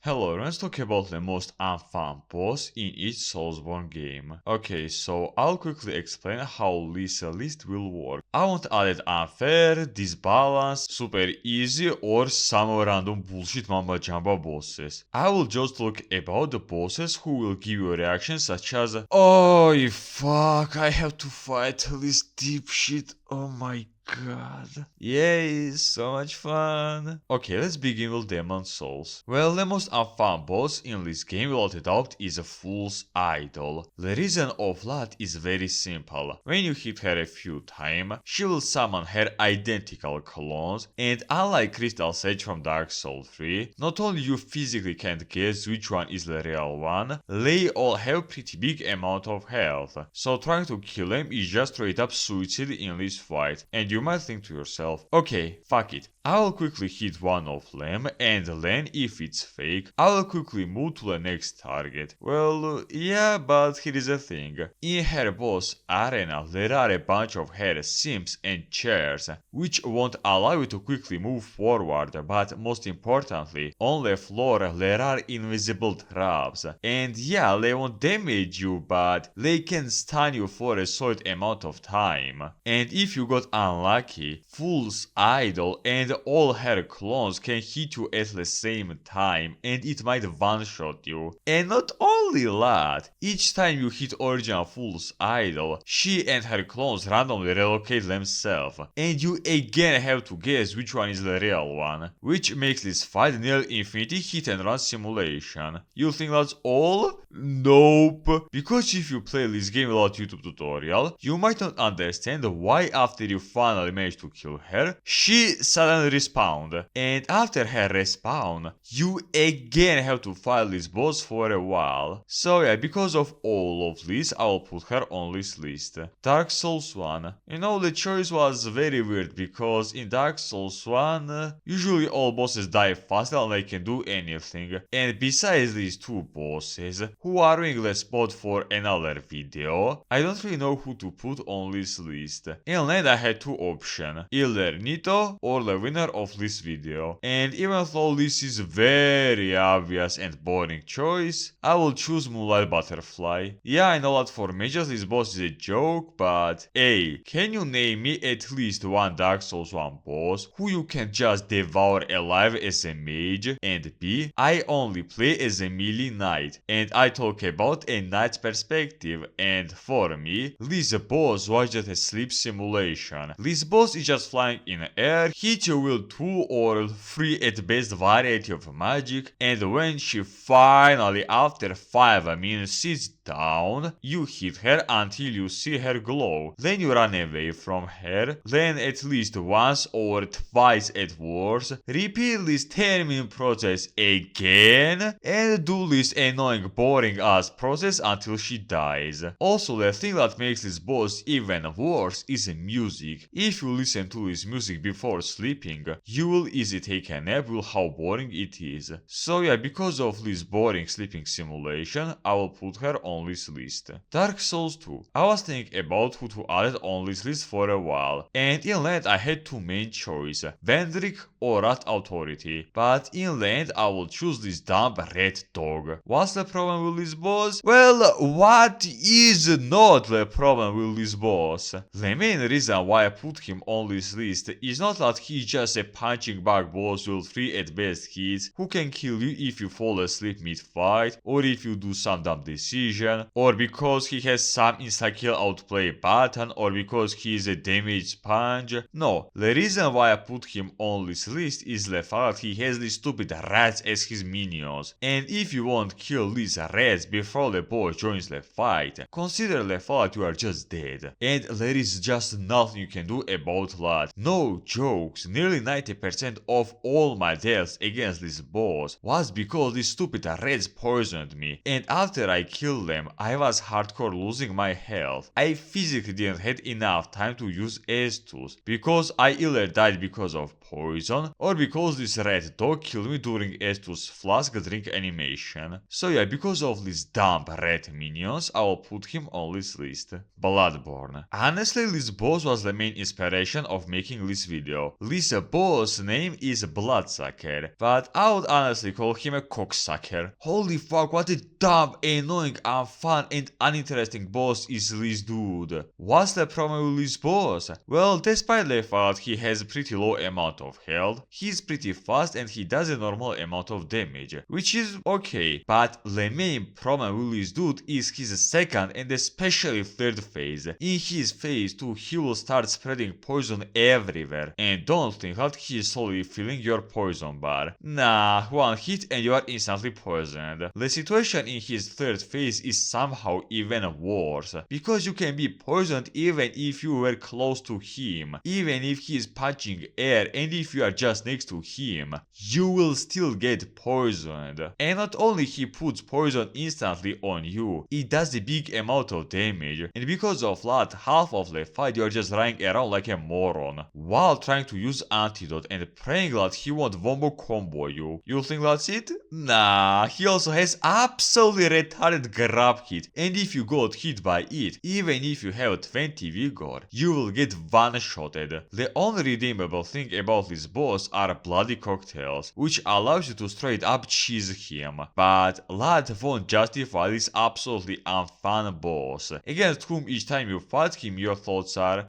Hello, let's talk about the most unfun boss in each Soulsborne game. Okay, so I'll quickly explain how this list will work. I won't add it unfair, disbalanced, super easy or some random bullshit mamba jamba bosses. I will just talk about the bosses who will give you reactions such as "Oh fuck, I have to fight this deep shit, oh my god. Yay, so much fun. Okay, let's begin with Demon Souls. Well, the most unfun boss in this game without a doubt is a Fool's Idol. The reason of that is very simple. When you hit her a few times, she will summon her identical clones, and unlike Crystal Sage from Dark Souls 3, not only you physically can't guess which one is the real one, they all have pretty big amount of health. So trying to kill them is just straight up suicide in this fight, and you might think to yourself, okay, fuck it, I will quickly hit one of them, and then if it's fake, I will quickly move to the next target. Well, yeah, but here is the thing. In her boss arena, there are a bunch of her simps and chairs, which won't allow you to quickly move forward, but most importantly, on the floor there are invisible traps. And yeah, they won't damage you, but they can stun you for a solid amount of time. And if you got unlucky, Fool's Idol and all her clones can hit you at the same time, and it might one-shot you. And not only that, each time you hit original Fool's Idol, she and her clones randomly relocate themselves, and you again have to guess which one is the real one, which makes this fight nearly infinity hit and run simulation. You think that's all? Nope. Because if you play this game without YouTube tutorial, you might not understand why after you finally manage to kill her, she suddenly respawned. And after her respawn, you again have to fight this boss for a while. So yeah, because of all of this, I will put her on this list. Dark Souls 1. You know, the choice was very weird because in Dark Souls 1, usually all bosses die faster and they can do anything. And besides these two bosses, who are doing the spot for another video, I don't really know who to put on this list. In the end, I had two options, either Nito or the winner of this video. And even though this is very obvious and boring choice, I will choose Moonlight Butterfly. Yeah, I know that for mages this boss is a joke, but A, can you name me at least one Dark Souls 1 boss who you can just devour alive as a mage? And B, I only play as a melee knight, and I talk about a knight's perspective, and for me, this boss was just a sleep simulation. This boss is just flying in air, hit you with 2 or 3 at best variety of magic, and when she finally after 5 minutes sits down, you hit her until you see her glow. Then you run away from her, then at least once or twice at worst, repeat this 10-minute process again, and do this annoying boring ass process until she dies. Also, the thing that makes this boss even worse is music. If you listen to this music before sleeping, you will easily take a nap with how boring it is. So yeah, because of this boring sleeping simulation, I will put her on this list. Dark Souls 2. I was thinking about who to add on this list for a while, and in the end I had two main choices, Vendrick or Rat Authority, but in the end I will choose this dumb red dog. What's the problem with this boss? Well, what is not the problem with this boss? The main reason why I put him on this list is not that he's just a punching bag boss with 3 at best hits who can kill you if you fall asleep mid-fight, or if you do some dumb decision, or because he has some insta-kill outplay button, or because he is a damage sponge. No, the reason why I put him on this list is the fact that he has these stupid rats as his minions, and if you won't kill these rats before the boss joins the fight, consider the fact that you are just dead, and there is just nothing you can do about that. No jokes, nearly 90% of all my deaths against this boss was because these stupid rats poisoned me, and after I killed them, I was hardcore losing my health. I physically didn't have enough time to use S2s, because I either died because of poison, or because this red dog killed me during S2's flask drink animation. So yeah, because of these dumb red minions, I will put him on this list. Bloodborne. Honestly, this boss was the main inspiration of making this video. This boss name is Bloodsucker, but I would honestly call him a cocksucker. Holy fuck, what a dumb, annoying, unfun, and uninteresting boss is this dude. What's the problem with this boss? Well, despite the fact he has a pretty low amount of health, he's pretty fast and he does a normal amount of damage, which is okay, but the main problem with this dude is his second and especially third phase. In his phase 2, he will start spreading poison everywhere, and don't think that he is slowly filling your poison bar. Nah, one hit and you are instantly poisoned. The situation in his third phase is somehow even worse, because you can be poisoned even if you were close to him, even if he is punching air, and if you are just next to him, you will still get poisoned. And not only he puts poison instantly on you, it does a big amount of damage, and because of that, half of the fight you are just running around like a moron, while trying to use antidote and praying that he won't wombo combo you. You think that's it? Nah, he also has absolutely retarded grab hit, and if you got hit by it, even if you have 20 vigor, you will get one-shotted. The only redeemable thing about this boss are bloody cocktails, which allows you to straight up cheese him, but that won't justify this absolutely unfun boss, against whom each time you fight him your thoughts are,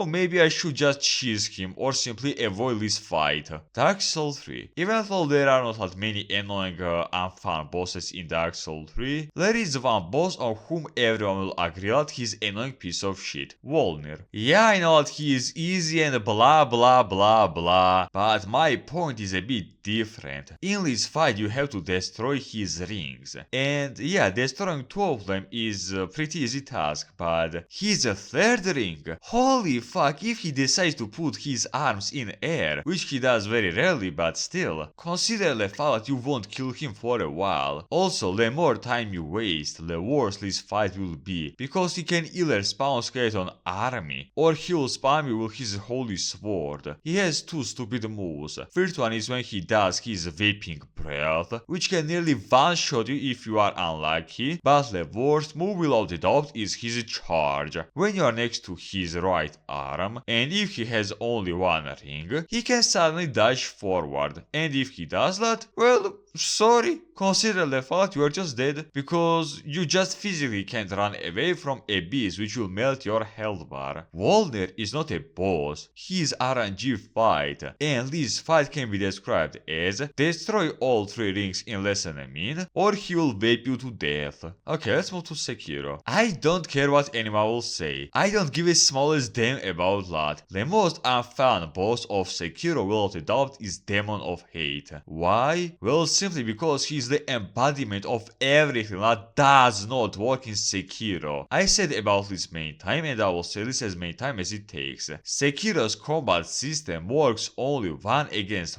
maybe I should just cheese him or simply avoid this fight. Dark Souls 3. Even though there are not that many annoying unfun bosses in Dark Souls 3, there is one boss on whom everyone will agree that he's annoying piece of shit. Volnir. Yeah, I know that he is easy and blah blah blah blah, but my point is a bit different. In this fight you have to destroy his rings, and yeah, destroying 2 of them is a pretty easy task, but his third ring, holy fuck, if he decides to put his arms in air, which he does very rarely, but still, consider the fact that you won't kill him for a while. Also, the more time you waste, the worse this fight will be, because he can either spawn skeleton army, or he will spam you with his holy sword. He has 2 stupid moves. First one is when he does his vaping breath, which can nearly one-shot you if you are unlucky, but the worst move without a doubt is his charge. When you are next to his right arm, and if he has only one ring, he can suddenly dash forward, and if he does that, well, sorry, consider the fact you are just dead, because you just physically can't run away from a beast which will melt your health bar. Volnir is not a boss, he is RNG fight, and this fight can be described as destroy all 3 rings in less than a minute, or he will vape you to death. Okay, let's move to Sekiro. I don't care what anyone will say, I don't give a smallest damn about that. The most unfun boss of Sekiro without a doubt is Demon of Hate. Why? Well, simply because he is the embodiment of everything that does not work in Sekiro. I said about this many times, and I will say this as many times as it takes. Sekiro's combat system works only 1 against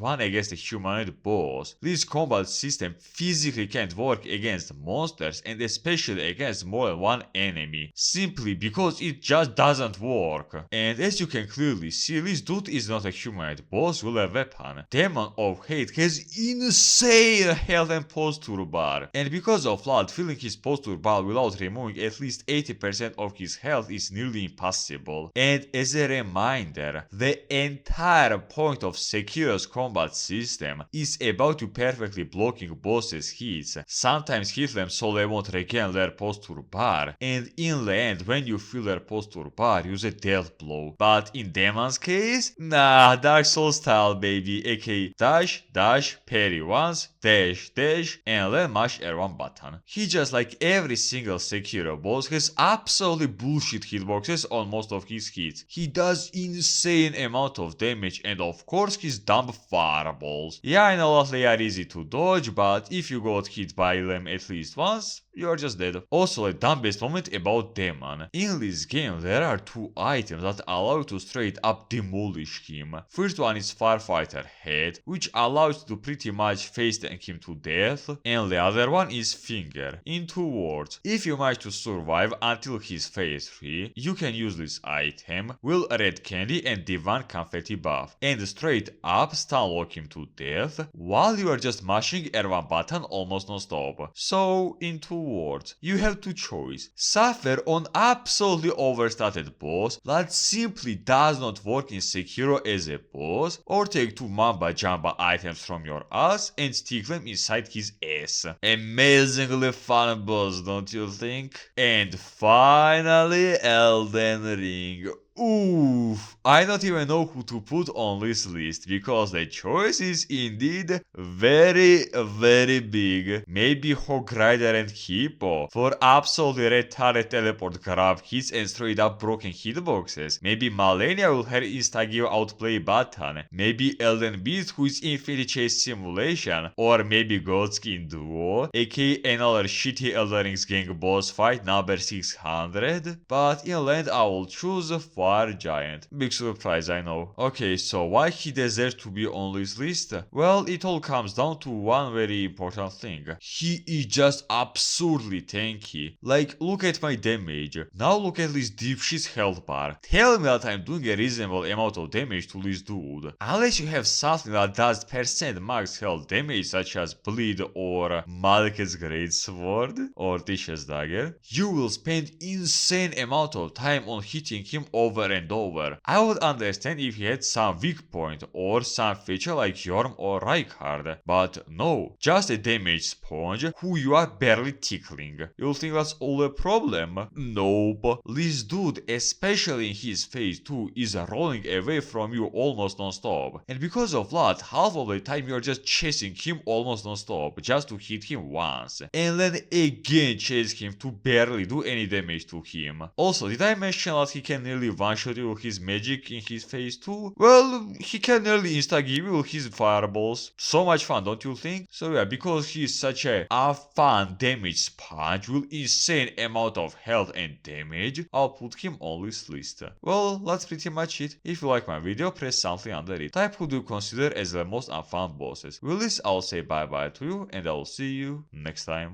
a humanoid boss. This combat system physically can't work against monsters, and especially against more than 1 enemy, simply because it just doesn't work. And as you can clearly see, this dude is not a humanoid boss with a weapon. Demon of Hate has insane health and posture bar, and because of that, filling his posture bar without removing at least 80% of his health is nearly impossible. And as a reminder, the entire point of Sekiro's combat system is about you perfectly blocking bosses' hits, sometimes hit them so they won't regain their posture bar, and in the end, when you fill their posture bar, use a death blow. But in Demon's case, nah, Dark Souls style baby, aka dash, dash, parry once, dash, dash, and then mash R1 button. He, just like every single Sekiro boss, has absolutely bullshit hitboxes on most of his hits. He does insane amount of damage, and of course his dumb fireballs. Yeah, I know that they are easy to dodge, but if you got hit by them at least once, you are just dead. Also, a dumbest moment about Demon. In this game, there are 2 items that allow you to straight up demolish him. First one is Firefighter Head, which allows you to pretty much face tank him to death, and the other one is Finger. In 2 words, if you manage to survive until his phase 3, you can use this item, will red candy and Divan confetti buff, and straight up stun lock him to death, while you are just mashing R1 button almost non-stop. So, in 2 words. You have two choices. Suffer on absolutely overstated boss that simply does not work in Sekiro as a boss, or take two Mamba Jamba items from your ass and stick them inside his ass. Amazingly fun boss, don't you think? And finally, Elden Ring. Oof, I don't even know who to put on this list because the choice is indeed very, very big. Maybe Hog Rider and Hippo for absolutely retarded teleport grab hits and straight up broken hitboxes. Maybe Malenia will her insta-give outplay button. Maybe Elden Beast who is Infinity Chase Simulation. Or maybe Godskin Duo, aka another shitty Elden Ring's gang boss fight number 600. But in the end I will choose Fire Giant. Big surprise, I know. Okay, so why he deserves to be on this list? Well, it all comes down to one very important thing. He is just absurdly tanky. Like, look at my damage. Now look at this dipshit's health bar. Tell me that I'm doing a reasonable amount of damage to this dude. Unless you have something that does percent max health damage such as Bleed or Malek's Great Sword or Tish's Dagger, you will spend insane amount of time on hitting him over and over. I would understand if he had some weak point or some feature like Yorm or Rykard, but no, just a damage sponge who you are barely tickling. You'll think that's all a problem? Nope. This dude, especially in his phase 2, is rolling away from you almost non-stop. And because of that, half of the time you're just chasing him almost non-stop just to hit him once. And then again chase him to barely do any damage to him. Also, did I mention that he can nearly one-shot you with his magic in his phase 2? Well, he can nearly insta-give you his fireballs. So much fun, don't you think? So yeah, because he is such a fun damage sponge with insane amount of health and damage, I'll put him on this list. Well, that's pretty much it. If you like my video, press something under it. Type who do you consider as the most unfun bosses. With this, I'll say bye bye to you and I'll see you next time.